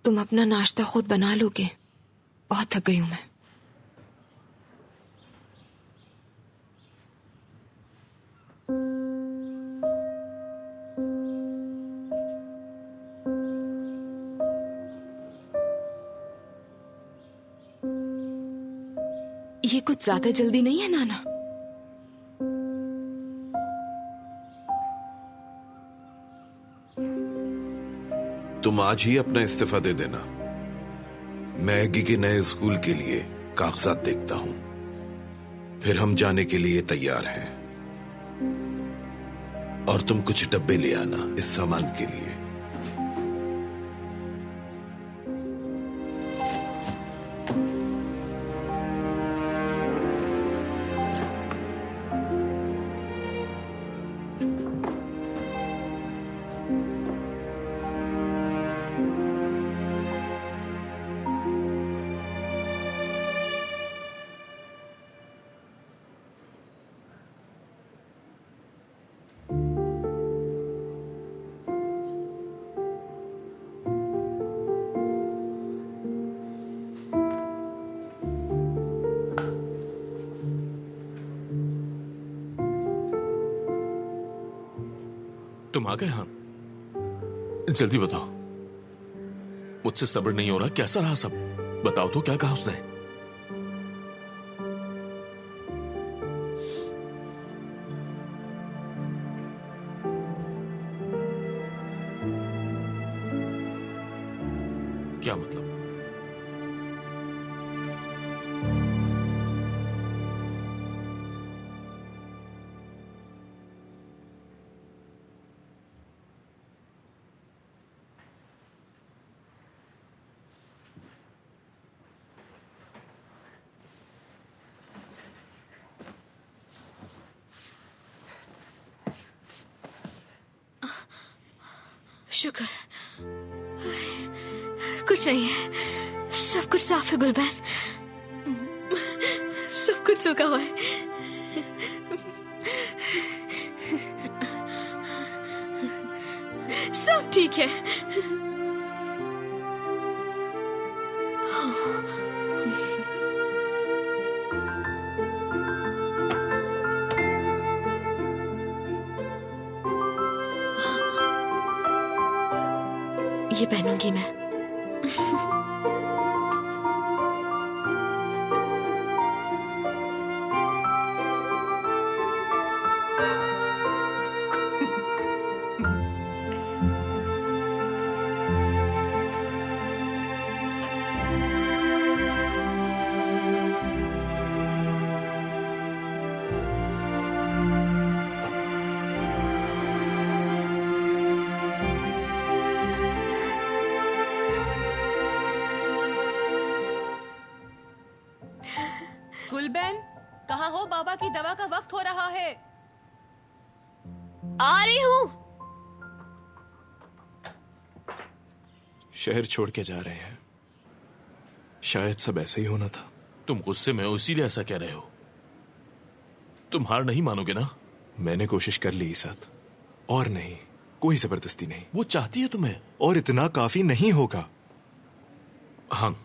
तुम अपना नाश्ता खुद बना लोगे? बहुत थक गई हूं मैं। ये कुछ ज्यादा जल्दी नहीं है नाना? तुम आज ही अपना इस्तीफा दे देना। मैं एगी के नए स्कूल के लिए कागजात देखता हूं, फिर हम जाने के लिए तैयार हैं। और तुम कुछ डब्बे ले आना इस सामान के लिए। तुम आ गए? हाँ, जल्दी बताओ, मुझसे सब्र नहीं हो रहा। कैसा रहा सब? बताओ तो, क्या कहा उसने? क्या मतलब? शुक्र, कुछ नहीं है, सब कुछ साफ है गुलबैन, सब कुछ सूखा हुआ है। सब ठीक है। ये पहनूंगी मैं। गुलबैन, कहाँ हो? बाबा की दवा का वक्त हो रहा है। आ रही हूँ। शहर छोड़ के जा रहे हैं, शायद सब ऐसे ही होना था। तुम गुस्से में हो इसीलिए ऐसा कह रहे हो। तुम हार नहीं मानोगे ना? मैंने कोशिश कर ली साथ, और नहीं, कोई जबरदस्ती नहीं। वो चाहती है तुम्हें, और इतना काफी नहीं होगा। हाँ,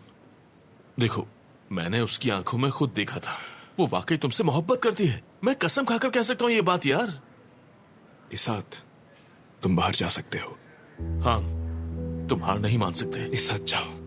देखो, मैंने उसकी आंखों में खुद देखा था, वो वाकई तुमसे मोहब्बत करती है। मैं कसम खाकर कह सकता हूँ ये बात यार। इसात, तुम बाहर जा सकते हो। हाँ, तुम हार नहीं मान सकते। इसात, जाओ।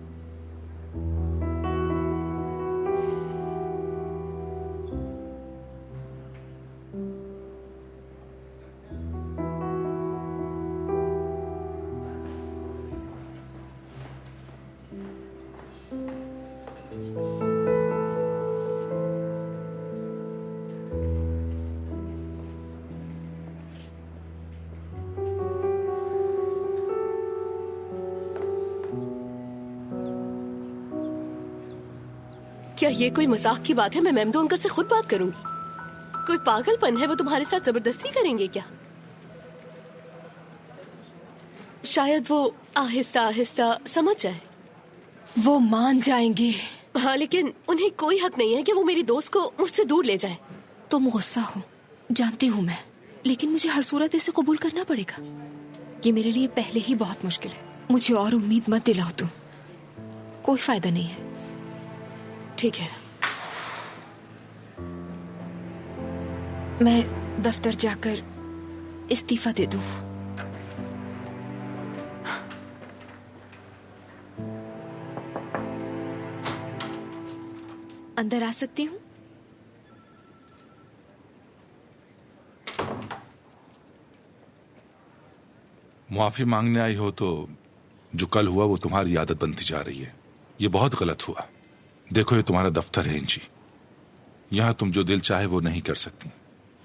क्या ये कोई मजाक की बात है? मैं मेमदू अंकल से खुद बात करूंगी। कोई पागलपन है? वो तुम्हारे साथ जबरदस्ती करेंगे क्या? शायद वो आहिस्ता आहिस्ता समझ जाए। वो मान जाएंगे। हाँ, लेकिन उन्हें कोई हक नहीं है कि वो मेरी दोस्त को मुझसे दूर ले जाए। तुम गुस्सा हो, जानती हूँ मैं, लेकिन मुझे हर सूरत इसे कबूल करना पड़ेगा। ये मेरे लिए पहले ही बहुत मुश्किल है। मुझे और उम्मीद मत दिलाओ तुम। कोई फायदा नहीं है। ठीक है, मैं दफ्तर जाकर इस्तीफा दे दूं। अंदर आ सकती हूँ? मुआफी मांगने आई हो तो जो कल हुआ वो तुम्हारी आदत बनती जा रही है। ये बहुत गलत हुआ। देखो, ये तुम्हारा दफ्तर है इंची। यहां तुम जो दिल चाहे वो नहीं कर सकती।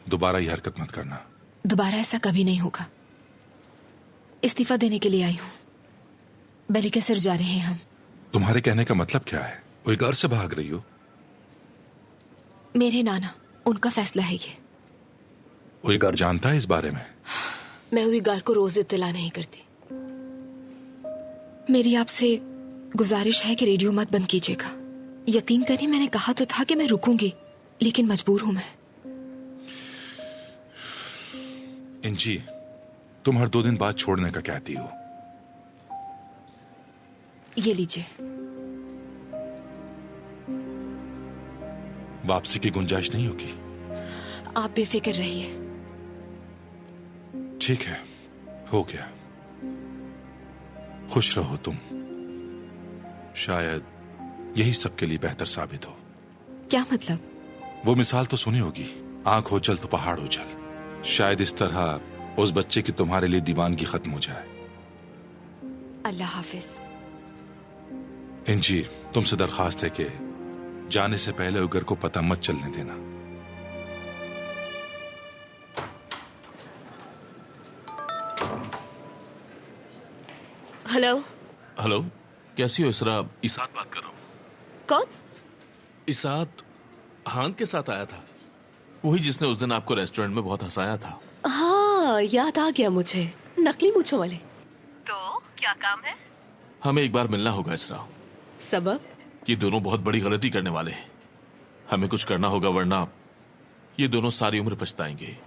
दोबारा ये हरकत मत करना। दोबारा ऐसा कभी नहीं होगा। इस्तीफा देने के लिए आई हूँ। बेलिका सर जा रहे हैं हम। तुम्हारे कहने का मतलब क्या है? कोई घर से भाग रही हो? मेरे नाना, उनका फैसला है ये। कोई घर जानता है इस बारे में? मैं उइगार को रोज इत्तला नहीं करती। मेरी आपसे गुजारिश है कि रेडियो मत बंद कीजिएगा। यकीन करिए, मैंने कहा तो था कि मैं रुकूंगी, लेकिन मजबूर हूं मैं। इंची, तुम हर 2 दिन बाद छोड़ने का कहती हो। ये लीजिए। वापसी की गुंजाइश नहीं होगी? आप बेफिक्र रहिए। ठीक है, हो गया। खुश रहो तुम। शायद यही सबके लिए बेहतर साबित हो। क्या मतलब? वो मिसाल तो सुनी होगी, आंख हो जल तो पहाड़ हो जल। शायद इस तरह उस बच्चे की तुम्हारे लिए दीवानगी खत्म हो जाए। अल्लाह हाफिज। इंजी, तुमसे दरखास्त है कि जाने से पहले उगर को पता मत चलने देना। हेलो। हेलो, कैसी हो इसरा? इसात बात कर रहा हूँ। कौन? इसात हान के साथ आया था, वही जिसने उस दिन आपको रेस्टोरेंट में बहुत हंसाया था। हाँ, याद आ गया मुझे। नकली मूंछों वाले। तो क्या काम है? हमें एक बार मिलना होगा इसरा। सबब? ये दोनों बहुत बड़ी गलती करने वाले हैं। हमें कुछ करना होगा, वरना ये दोनों सारी उम्र पछताएंगे।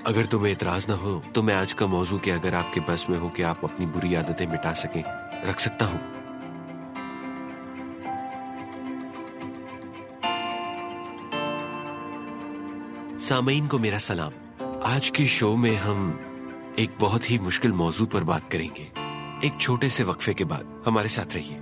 अगर तुम्हें इतराज ना हो तो मैं आज का मौजू के, अगर आपके बस में हो कि आप अपनी बुरी आदतें मिटा सकें, रख सकता हूं। सामईन को मेरा सलाम। आज के शो में हम एक बहुत ही मुश्किल मौजू पर बात करेंगे। एक छोटे से वक्फे के बाद हमारे साथ रहिए।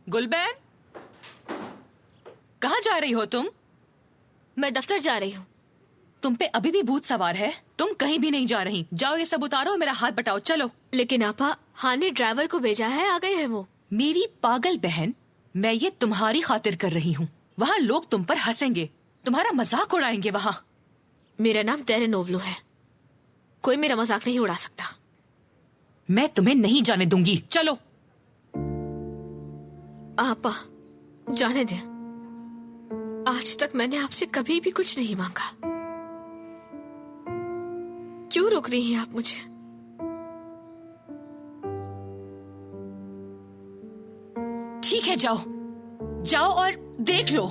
गुलबैन, कहाँ जा रही हो तुम? मैं दफ्तर जा रही हूँ। तुम पे अभी भी भूत सवार है। तुम कहीं भी नहीं जा रही। जाओ, ये सब उतारो और मेरा हाथ बटाओ। चलो। लेकिन आपा, हाँ ने ड्राइवर को भेजा है, आ गए हैं वो। मेरी पागल बहन, मैं ये तुम्हारी खातिर कर रही हूँ। वहाँ लोग तुम पर हंसेंगे, तुम्हारा मजाक उड़ाएंगे। वहाँ मेरा नाम तेरेनोवलू है, कोई मेरा मजाक नहीं उड़ा सकता। मैं तुम्हें नहीं जाने दूंगी। चलो। आपा, जाने दे। आज तक मैंने आपसे कभी भी कुछ नहीं मांगा। क्यों रोक रही हैं आप मुझे? है, जाओ जाओ और देख लो।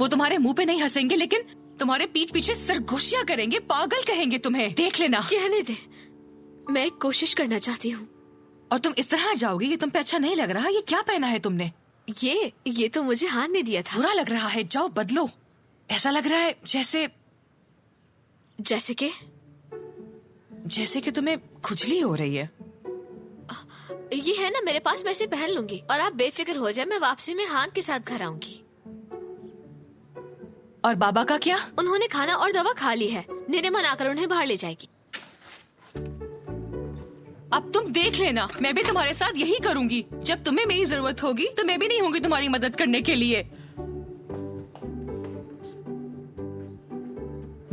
वो तुम्हारे मुंह पे नहीं हंसेंगे, लेकिन तुम्हारे पीठ पीछे सरगोशियां करेंगे, पागल कहेंगे तुम्हें। देख लेना। कहने दे, मैं एक कोशिश करना चाहती हूँ। और तुम इस तरह जाओगी? ये तुम पे अच्छा नहीं लग रहा। ये क्या पहना है तुमने? ये तो मुझे हार ने दिया था। बुरा लग रहा है, जाओ बदलो। ऐसा लग रहा है जैसे कि तुम्हें खुजली हो रही है। ये है ना, मेरे पास, मैं इसे पहन लूंगी और आप बेफिक्र हो जाए। मैं वापसी में हान के साथ घर आऊंगी। और बाबा का क्या? उन्होंने खाना और दवा खा ली है। निरे मना कर उन्हें बाहर ले जाएगी। अब तुम देख लेना, मैं भी तुम्हारे साथ यही करूंगी। जब तुम्हें मेरी जरूरत होगी तो मैं भी नहीं होंगी तुम्हारी मदद करने के लिए।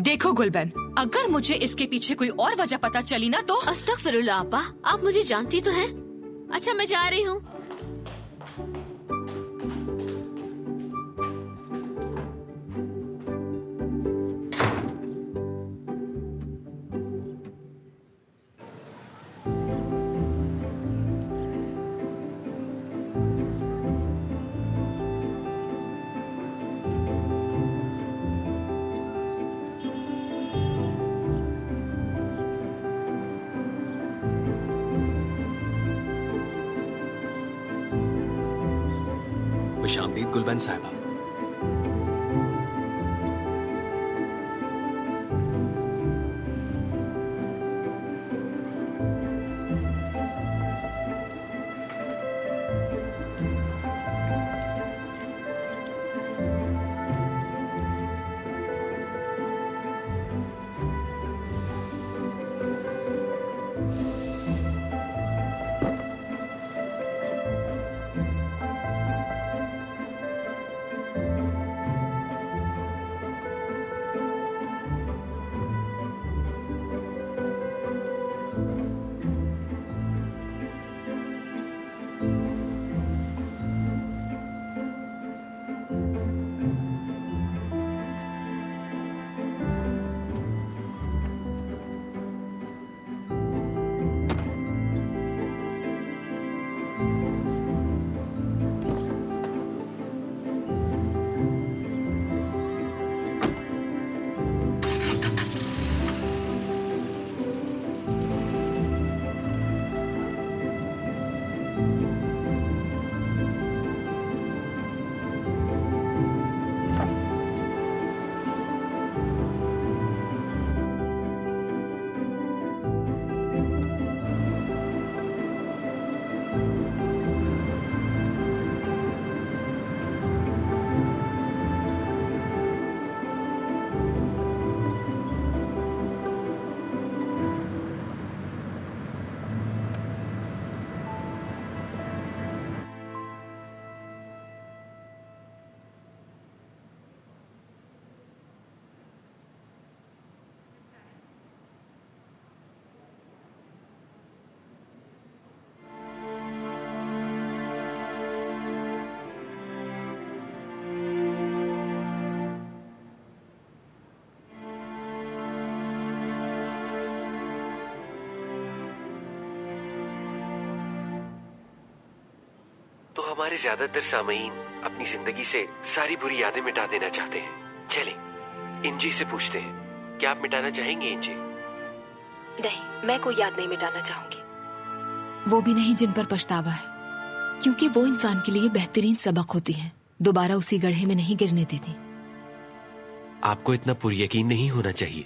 देखो गुलबन, अगर मुझे इसके पीछे कोई और वजह पता चली ना तो। अस्तगफिरुल्लाह आपा, आप मुझे जानती तो हैं। अच्छा, मैं जा रही हूँ। खुशामदीद गुलबन साहिबा। तो हमारे ज्यादातर सामईन अपनी जिंदगी से सारी बुरी यादें मिटा देना चाहते हैं। चले इंजी से पूछते हैं, क्या आप मिटाना चाहेंगे इंजी? नहीं, मैं कोई याद नहीं मिटाना चाहूंगी। वो भी नहीं जिन पर पछतावा है, क्योंकि वो इंसान के लिए बेहतरीन सबक होती है। दोबारा उसी गड्ढे में नहीं गिरने देती। आपको इतना पुरयकीन नहीं होना चाहिए।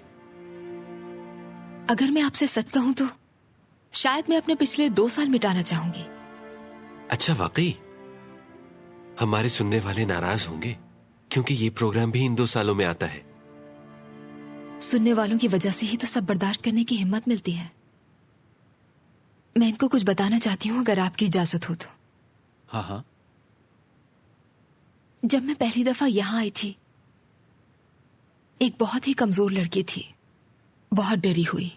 अगर मैं आपसे सच कहूं तो शायद मैं अपने पिछले 2 साल मिटाना चाहूंगी। अच्छा, वाकई? हमारे सुनने वाले नाराज होंगे, क्योंकि ये प्रोग्राम भी इन 2 सालों में आता है। सुनने वालों की वजह से ही तो सब बर्दाश्त करने की हिम्मत मिलती है। मैं इनको कुछ बताना चाहती हूँ, अगर आपकी इजाजत हो तो। हाँ हाँ। जब मैं पहली दफा यहाँ आई थी, एक बहुत ही कमजोर लड़की थी, बहुत डरी हुई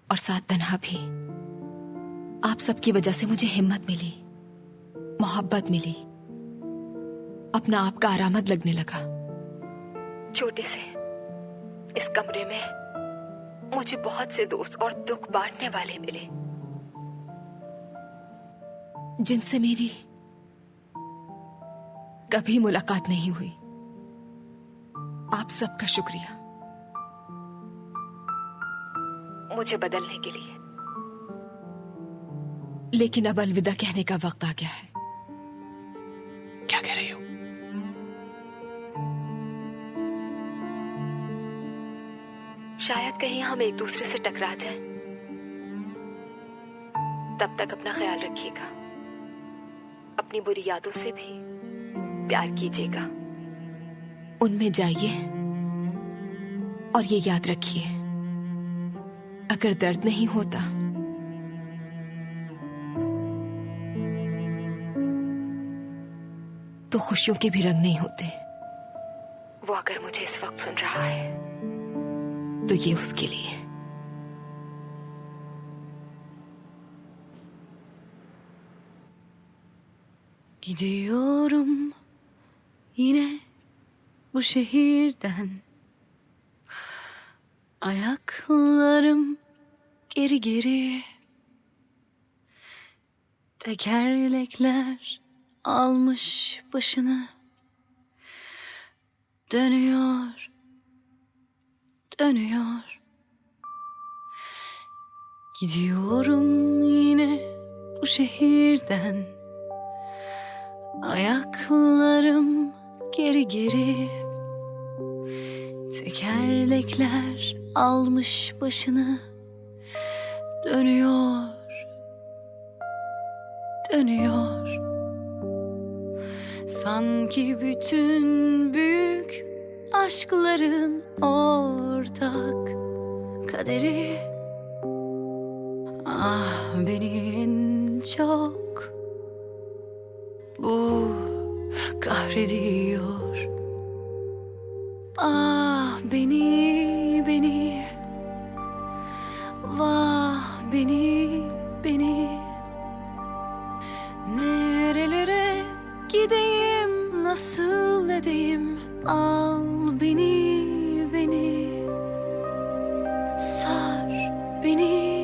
और साथ तन्हा भी। आप सबकी वजह से मुझे हिम्मत मिली, मोहब्बत मिली, अपना आप का आरामद लगने लगा। छोटे से इस कमरे में मुझे बहुत से दोस्त और दुख बांटने वाले मिले, जिनसे मेरी कभी मुलाकात नहीं हुई। आप सबका शुक्रिया मुझे बदलने के लिए, लेकिन अब अलविदा कहने का वक्त आ गया है। क्या कह रही हो? शायद कहीं हम एक दूसरे से टकरा जाएं। तब तक अपना ख्याल रखिएगा, अपनी बुरी यादों से भी प्यार कीजिएगा। उनमें जाइए और ये याद रखिए, अगर दर्द नहीं होता तो खुशियों के भी रंग नहीं होते। वो अगर मुझे इस वक्त सुन रहा है तो ये उसके लिए। Gidiyorum yine bu şehirden. Ayaklarım geri geri. Tekerlekler almış başını. Dönüyor, dönüyor. Gidiyorum yine bu şehirden. Ayaklarım geri geri. Tekerlekler almış başını. Dönüyor, dönüyor. Sanki bütün büyük aşkların ortak kaderi. Ah, beni en çok bu kahrediyor. Ah, beni vah, beni nerelere gideyim, nasıl edeyim? Al beni sar beni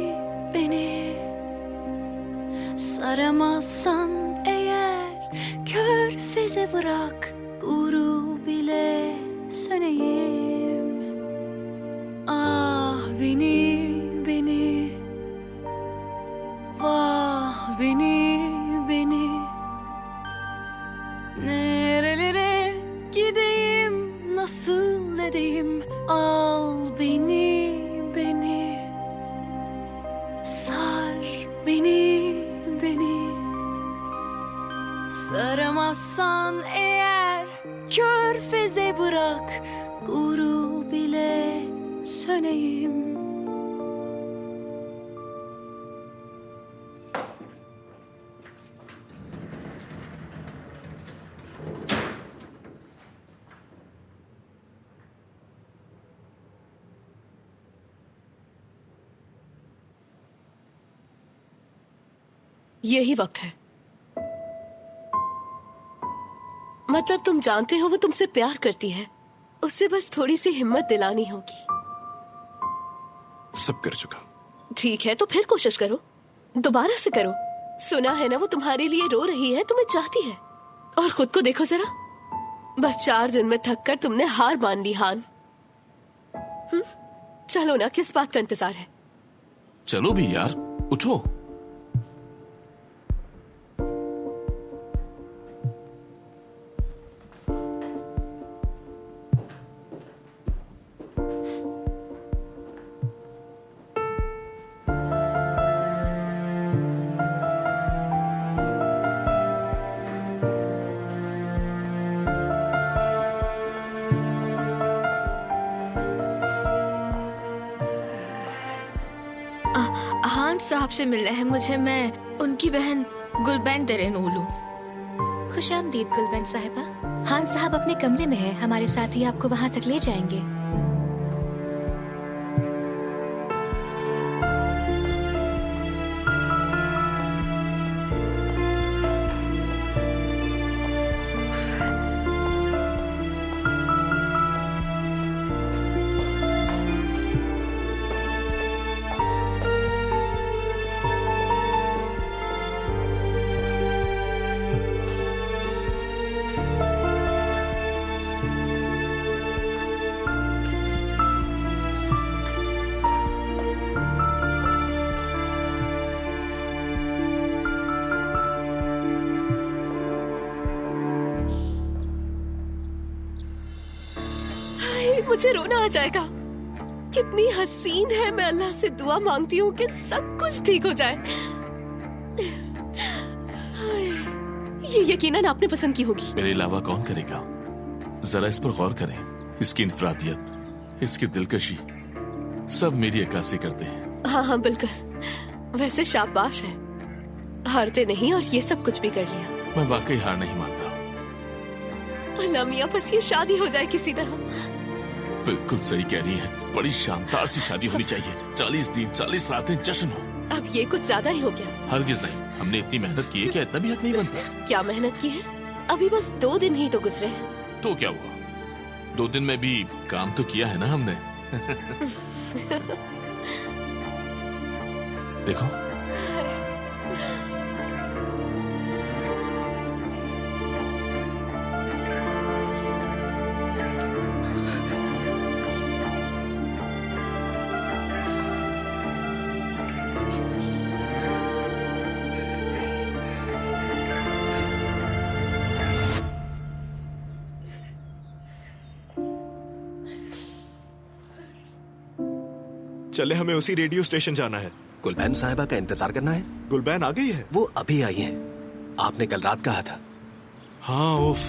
saramazsan eğer, körfeze bırak, guru bile söneyim. Ah, beni vah, beni nerelere gideyim, nasıl edeyim? Al beni sar beni saramazsan eğer, körfeze bırak, guru bile söneyim. यही वक्त है। मतलब तुम जानते हो वो तुमसे प्यार करती है, उससे बस थोड़ी सी हिम्मत दिलानी होगी। सब कर चुका। ठीक है, तो फिर कोशिश करो, दोबारा से करो। सुना है ना वो तुम्हारे लिए रो रही है, तुम्हें चाहती है। और खुद को देखो जरा, बस 4 दिन में थक कर तुमने हार मान ली हान। चलो ना, किस बात का इंतजार है? चलो भी यार, उठो। हान साहब से मिलना है मुझे। मैं उनकी बहन गुलबैन दरेनोलू। खुशामदीद गुलबैन साहिबा। हान साहब अपने कमरे में है, हमारे साथ ही आपको वहाँ तक ले जाएंगे। मुझे रोना आ जाएगा। कितनी हसीन है। मैं अल्लाह से दुआ मांगती हूँ कि सब कुछ ठीक हो जाए। ये यकीनन आपने पसंद की होगी। मेरे अलावा कौन करेगा? जरा इस पर गौर करें। इसकी इंफरादियत, इसकी दिलकशी, सब मेरी अक्कासी करते हैं। हाँ हाँ बिल्कुल। वैसे शाबाश है, हारते नहीं और ये सब कुछ भी कर लिया। मैं वाकई हार नहीं मानता। अल्लाह मियाँ, बस ये शादी हो जाए किसी तरह। बिल्कुल सही कह रही है। बड़ी शानदार सी शादी होनी चाहिए। 40 दिन 40 रातें जश्न हो। अब ये कुछ ज्यादा ही हो गया। हरगिज नहीं। हमने इतनी मेहनत की है, क्या इतना भी हक नहीं बनता? क्या मेहनत की है? अभी बस 2 दिन ही तो गुजरे हैं। तो क्या हुआ? 2 दिन में भी काम तो किया है ना हमने। देखो, चले, हमें उसी रेडियो स्टेशन जाना है। गुलबैन साहिबा का इंतजार करना है। गुलबैन आ गई है? वो अभी आई है। आपने कल रात कहा था। हाँ उफ,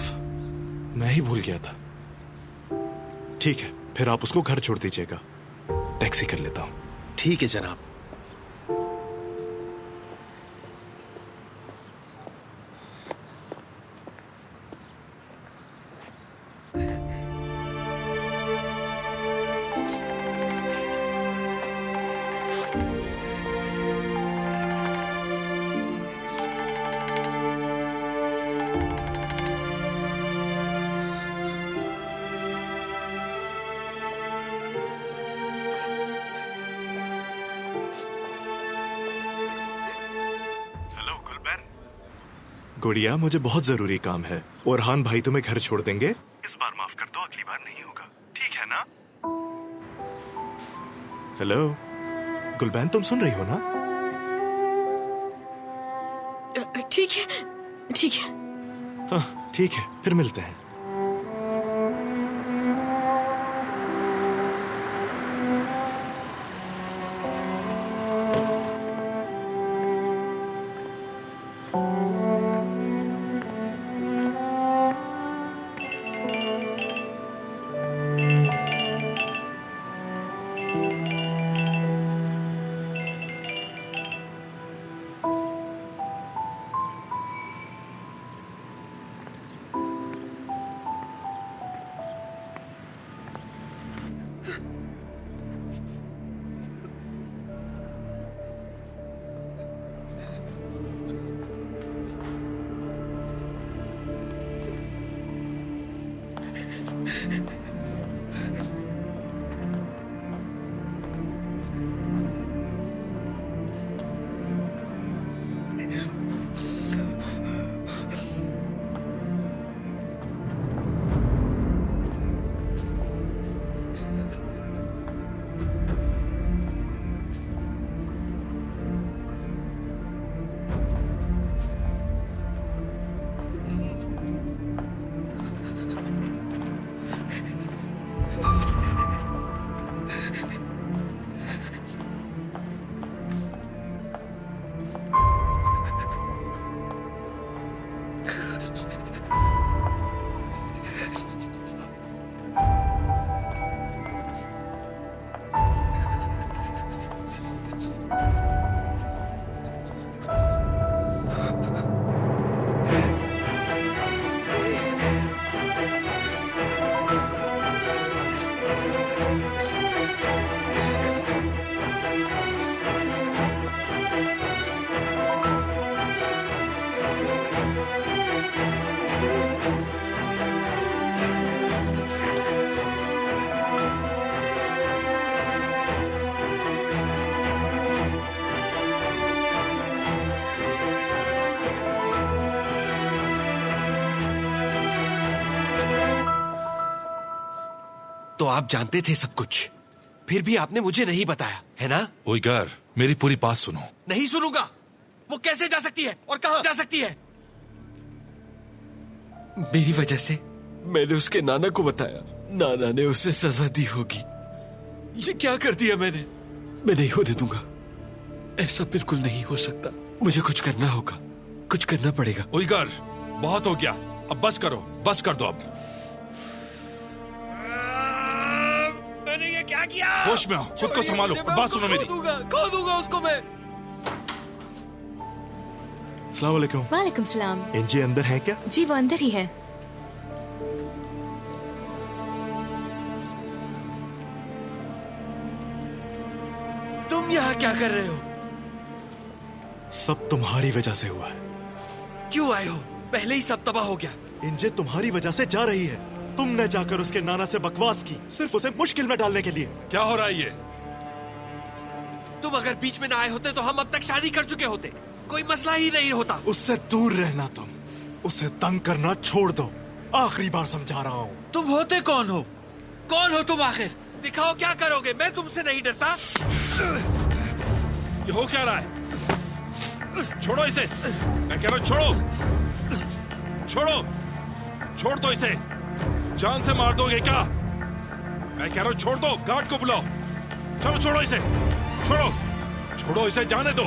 मैं ही भूल गया था। ठीक है, फिर आप उसको घर छोड़ दीजिएगा। टैक्सी कर लेता हूँ। ठीक है जनाब। गुड़िया, मुझे बहुत जरूरी काम है। ओरहान भाई तुम्हें घर छोड़ देंगे। इस बार माफ कर दो, अगली बार नहीं होगा। ठीक है ना? हेलो गुलबैन, तुम सुन रही हो ना? ठीक है, ठीक है। हाँ ठीक है, फिर मिलते हैं। तो आप जानते थे सब कुछ, फिर भी आपने मुझे नहीं बताया, है ना? उइगर, मेरी पूरी बात सुनो। नहीं सुनूंगा। वो कैसे जा सकती है और कहां जा सकती है? मेरी वजह से मैंने उसके नाना को बताया नाना ने उसे सजा दी होगी। ये क्या कर दिया मैंने? मैं नहीं होने दूंगा। ऐसा बिल्कुल नहीं हो सकता। मुझे कुछ करना होगा, कुछ करना पड़ेगा। उइगर, बहुत हो गया, अब बस करो, बस कर दो अब। मैंने ये क्या किया? होश में आओ, खुद को संभालो, बात सुनो मेरी। खो दूंगा उसको मैं। अस्सलाम वालेकुम। वालेकुम सलाम। एनजी अंदर है क्या? जी वो अंदर ही है। तुम यहाँ क्या कर रहे हो? सब तुम्हारी वजह से हुआ है। क्यों आए हो? पहले ही सब तबाह हो गया। इंजे तुम्हारी वजह से जा रही है। तुमने जाकर उसके नाना से बकवास की, सिर्फ उसे मुश्किल में डालने के लिए। क्या हो रहा है ये? तुम अगर बीच में ना आए होते तो हम अब तक शादी कर चुके होते। कोई मसला ही नहीं होता। उससे दूर रहना तुम, उसे तंग करना छोड़ दो। आखिरी बार समझा रहा हूँ। तुम होते कौन हो? कौन हो तुम आखिर? दिखाओ क्या करोगे। मैं तुमसे नहीं डरता। ये हो क्या रहा है? छोड़ो इसे, मैं कह रहा हूँ छोड़ो, छोड़ो, छोड़ दो इसे। जान से मार दोगे क्या? मैं कह रहा हूँ छोड़ दो, गार्ड को बुलाओ। चलो छोड़ो इसे, छोड़ो, छोड़ो इसे, जाने दो।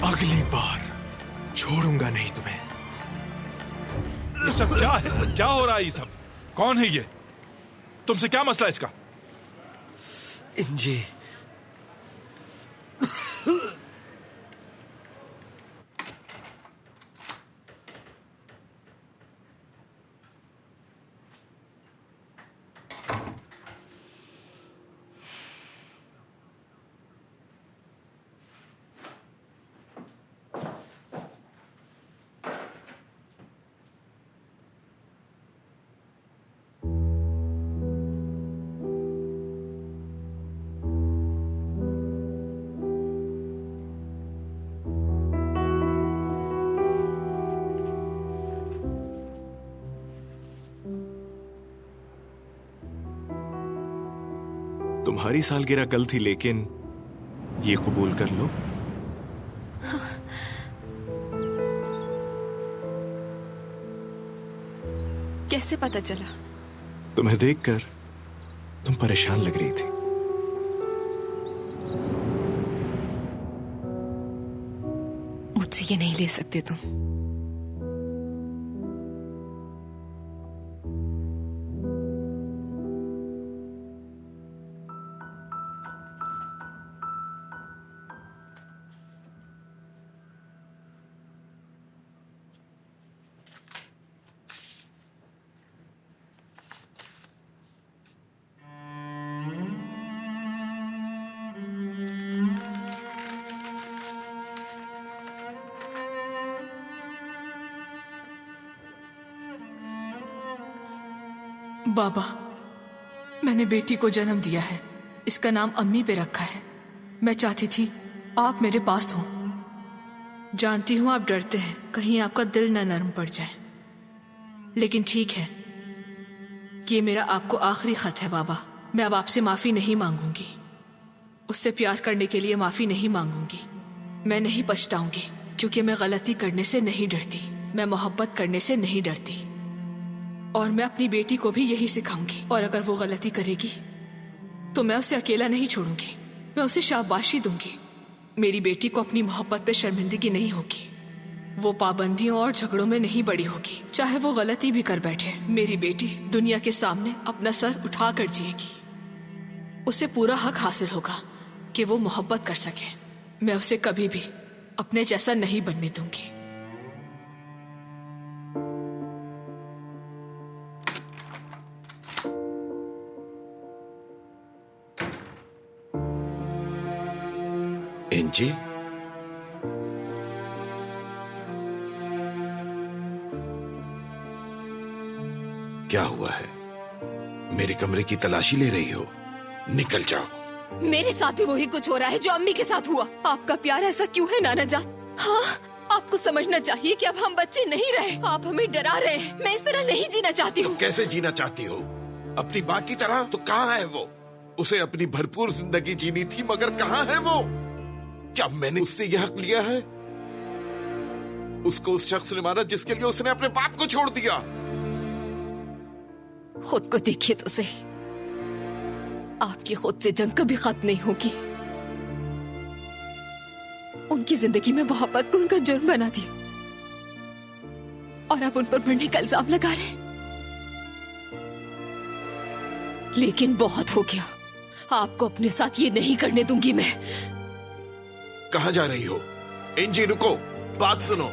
अगली बार छोड़ूंगा नहीं तुम्हें। ये सब क्या है? क्या हो रहा है? ये सब कौन है? ये तुमसे क्या मसला है इसका? इंजी, तुम्हारी सालगिरह कल थी, लेकिन ये कबूल कर लो। कैसे पता चला? तुम्हें देखकर तुम परेशान लग रही थी। मुझसे ये नहीं ले सकते तुम। बाबा, मैंने बेटी को जन्म दिया है। इसका नाम अम्मी पे रखा है। मैं चाहती थी आप मेरे पास हो। जानती हूं आप डरते हैं कहीं आपका दिल न नरम पड़ जाए, लेकिन ठीक है, ये मेरा आपको आखिरी खत है बाबा। मैं अब आपसे माफी नहीं मांगूंगी। उससे प्यार करने के लिए माफी नहीं मांगूंगी। मैं नहीं पछताऊंगी, क्योंकि मैं गलती करने से नहीं डरती। मैं मोहब्बत करने से नहीं डरती, और मैं अपनी बेटी को भी यही सिखाऊंगी। और अगर वो गलती करेगी तो मैं उसे अकेला नहीं छोड़ूंगी। मैं उसे शाबाशी दूंगी। मेरी बेटी को अपनी मोहब्बत पे शर्मिंदगी नहीं होगी। वो पाबंदियों और झगड़ों में नहीं बड़ी होगी, चाहे वो गलती भी कर बैठे। मेरी बेटी दुनिया के सामने अपना सर उठा कर जिएगी। उसे पूरा हक हासिल होगा कि वो मोहब्बत कर सके। मैं उसे कभी भी अपने जैसा नहीं बनने दूंगी। इंजी, क्या हुआ है? मेरे कमरे की तलाशी ले रही हो? निकल जाओ। मेरे साथ भी वही कुछ हो रहा है जो अम्मी के साथ हुआ। आपका प्यार ऐसा क्यों है नाना जान? हाँ, आपको समझना चाहिए कि अब हम बच्चे नहीं रहे। आप हमें डरा रहे हैं। मैं इस तरह नहीं जीना चाहती हूँ। कैसे जीना चाहती हो? अपनी माँ की तरह? तो कहाँ है वो? उसे अपनी भरपूर जिंदगी जीनी थी, मगर कहाँ है वो? क्या मैंने उससे यह हक लिया है? उसको उस शख्स ने मारा जिसके लिए उसने अपने बाप को छोड़ दिया। खुद को देखिए तो सही, आपकी खुद से जंग कभी खत्म नहीं होगी। उनकी जिंदगी में मोहब्बत को उनका जुर्म बना दिया और आप उन पर मरने का इल्जाम लगा रहे हैं। लेकिन बहुत हो गया, आपको अपने साथ ये नहीं करने दूंगी मैं। कहां जा रही हो? एंजी रुको, बात सुनो।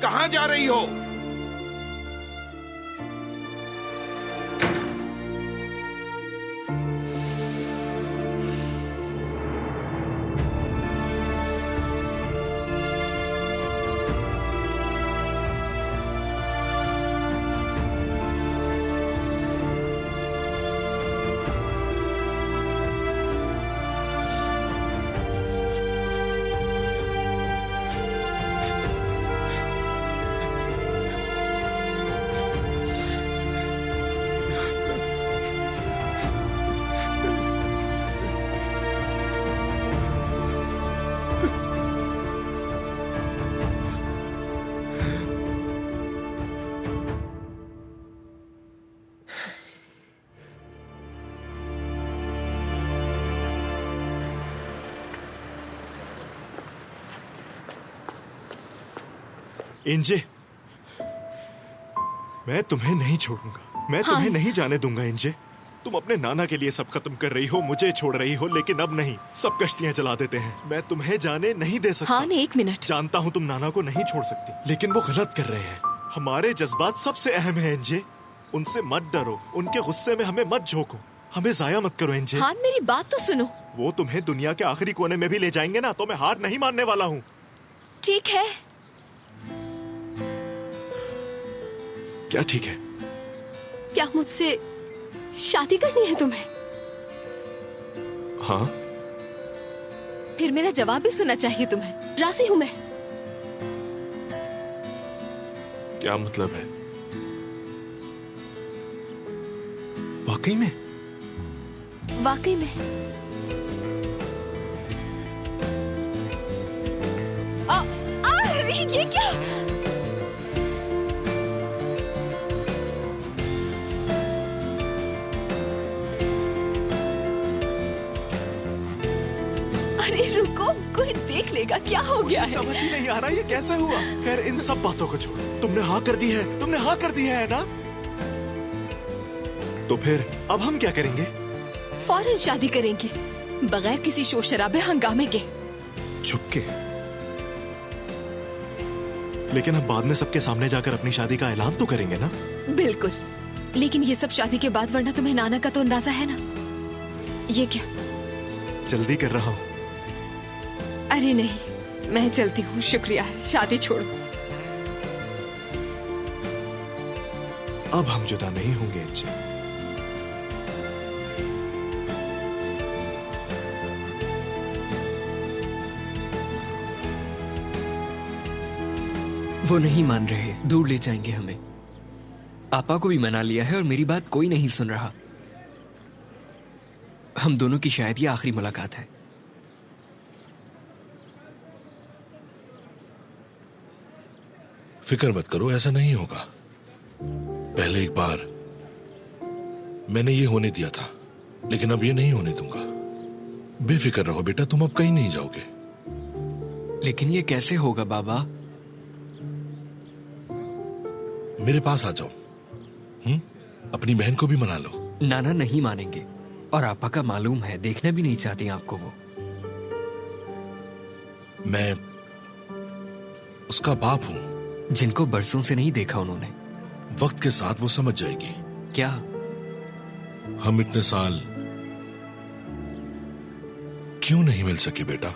कहां जा रही हो? इंजे, मैं तुम्हें नहीं छोड़ूंगा, मैं तुम्हें नहीं जाने दूंगा। इंजे, तुम अपने नाना के लिए सब खत्म कर रही हो, मुझे छोड़ रही हो, लेकिन अब नहीं, सब कश्तियां जला देते हैं। मैं तुम्हें जाने नहीं दे सकता। हाँ, एक मिनट। जानता हूँ तुम नाना को नहीं छोड़ सकती, लेकिन वो गलत कर रहे हैं। हमारे जज्बात सबसे अहम है इंजे, उनसे मत डरो, उनके गुस्से में हमें मत झोंको, हमें जाया मत करो इंजे। हाँ, मेरी बात तो सुनो। वो तुम्हें दुनिया के आखिरी कोने में भी ले जाएंगे ना, तो मैं हार नहीं मानने वाला हूँ। ठीक है। क्या ठीक है? क्या मुझसे शादी करनी है तुम्हें? हाँ। फिर मेरा जवाब भी सुनना चाहिए तुम्हें। राजी हूं मैं। क्या मतलब है? वाकई में? वाकई में। ये क्या? अरे रुको, कोई देख लेगा, क्या हो गया है? समझ ही नहीं आ रहा ये कैसे हुआ। खैर, इन सब बातों को छोड़ो, तुमने हाँ कर दी है, तुमने हाँ कर दी है ना? तो फिर अब हम क्या करेंगे? फौरन शादी करेंगे, बगैर किसी शोर शराबे हंगामे के। छुप के? लेकिन हम बाद में सबके सामने जाकर अपनी शादी का ऐलान तो करेंगे ना? बिल्कुल, लेकिन ये सब शादी के बाद, वरना तुम्हें नाना का तो अंदाजा है ना। ये क्या? जल्दी कर रहा हूँ। अरे नहीं, मैं चलती हूँ, शुक्रिया, शादी छोड़ो। अब हम जुदा नहीं होंगे इंजे। वो नहीं मान रहे, दूर ले जाएंगे हमें। आपा को भी मना लिया है और मेरी बात कोई नहीं सुन रहा। हम दोनों की शायद ये आखिरी मुलाकात है। फिक्र मत करो, ऐसा नहीं होगा। पहले एक बार मैंने ये होने दिया था, लेकिन अब ये नहीं होने दूंगा। बेफिक्र रहो बेटा, तुम अब कहीं नहीं जाओगे। लेकिन ये कैसे होगा बाबा? मेरे पास आ जाओ। अपनी बहन को भी मना लो। नाना नहीं मानेंगे, और आपा का मालूम है, देखना भी नहीं चाहती आपको वो। मैं उसका बाप हूं। जिनको बरसों से नहीं देखा उन्होंने। वक्त के साथ वो समझ जाएगी। क्या? हम इतने साल क्यों नहीं मिल सके बेटा?